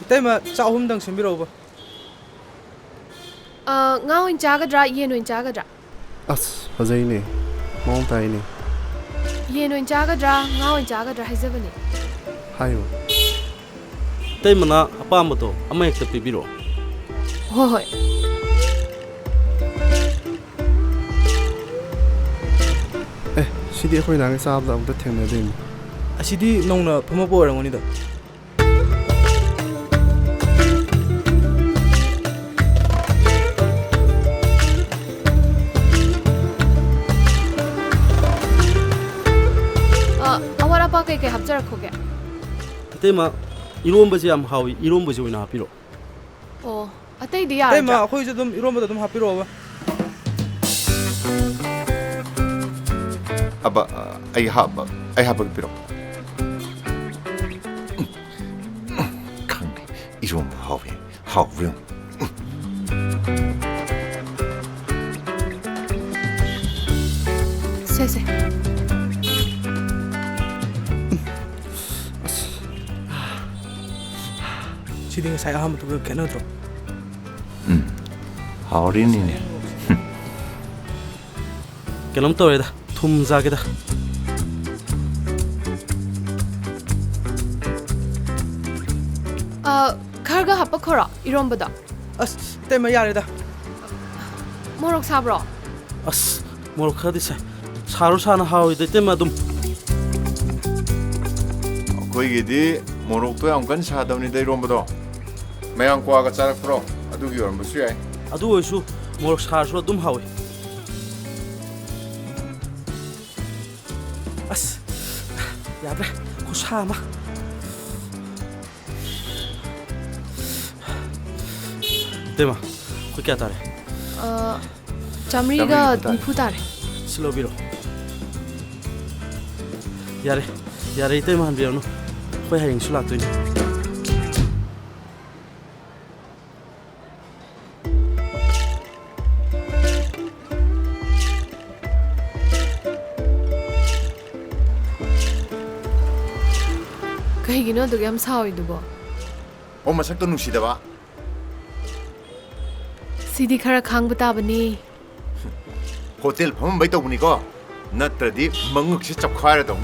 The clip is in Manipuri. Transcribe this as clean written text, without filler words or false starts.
이때만 짜홈당 준비로 봐. ngao chagadra yen chagadra ꯑꯁ ꯐꯖꯩꯅꯦ ꯃꯑꯣꯡ ꯇꯥꯏꯅꯦ yen chagadra ngao chagadra haizabani ꯍꯥꯏꯌꯣ ꯇꯩꯃꯅ ꯑꯄꯥꯝꯕꯗꯣ ꯑꯃ ꯍꯦꯛꯇ ꯄꯤꯕꯤꯔꯣ hoi hoi ꯑꯦ ꯁꯤꯗꯤ ꯑꯩꯈꯣꯏ ꯅꯍꯥꯟꯒꯩ ꯆꯥꯕꯗ ꯑꯃꯨꯛꯇ ꯊꯦꯡꯅꯗꯦꯅꯦ ꯑꯁꯤꯗꯤ ꯅꯧꯅ ꯐꯝꯃꯛꯄ ꯑꯣꯏꯔꯝꯒꯅꯤꯗ awara pa kai kai hapjarakhoge ꯇꯩꯃ 이론ꯕꯁꯤ ꯌꯥꯝ ꯍꯥꯎꯏ 이론ꯕꯁꯤ ꯑꯣꯏꯅ ꯍꯥꯞꯄꯤꯔꯣ oh atai di yar 이때만 ꯑꯩꯈꯣꯏꯁꯨ ꯑꯗꯨꯝ 이런ꯕꯗ ꯑꯗꯨꯝ ꯍꯥꯞꯄꯤꯔꯛꯑꯣꯕ 아빠 아이 하박 빌어 강리 이런 하위 se se 지디 ꯉꯁꯥꯏ ꯑꯍꯥꯟꯕꯗꯨꯒ ꯈꯦꯠꯅꯗ꯭ꯔꯣ 하오리니네 ꯀꯩꯅꯣꯝ ꯇꯧꯔꯦꯗ ꯊꯨꯝ ꯆꯥꯒꯦꯗ kharga happa khora irombada ꯑꯁ 이때만 야래다 morok sabro ꯑꯁ ꯃꯣꯔꯣꯛ ꯈꯔꯗꯤ ꯁꯥꯏ ꯁꯥꯔꯨ ꯁꯥꯅ ꯍꯥꯎꯏꯗ ꯇꯩꯃ ꯑꯗꯨꯝ 거기디 모록도 양간 사다운이다 이런보다 매양 과가 짜락프로 아두기 얼마 수야 ꯑꯗꯨ ꯑꯣꯏꯔꯁꯨ ꯃꯣꯔꯣꯛ ꯁꯥꯔꯁꯨ ꯑꯗꯨꯝ ꯍꯥꯎꯏ ꯑꯁ ꯌꯥꯗ꯭ꯔꯦ ꯈꯨꯁꯥ ꯑꯃ ꯇꯩꯃ ꯑꯩꯈꯣꯏ ꯀꯌꯥ ꯇꯥꯔꯦ chamriga nifu tare ꯁꯤ ꯂꯧꯕꯤꯔꯣ ꯌꯥꯔꯦ ꯌꯥꯔꯦ ꯏꯇꯩꯃ ꯍꯟꯕꯤꯔꯅꯨ ꯑꯩꯈꯣꯏ ꯍꯌꯦꯡꯁꯨ ꯂꯥꯛꯇꯣꯏꯅꯤ kaigino du yam sawi dubo 엄마 색도 누시다봐 sidi khara khang batabani 호텔 보면 뭐 있다고 보니까 너들이 멍ực 시 잡고 하려다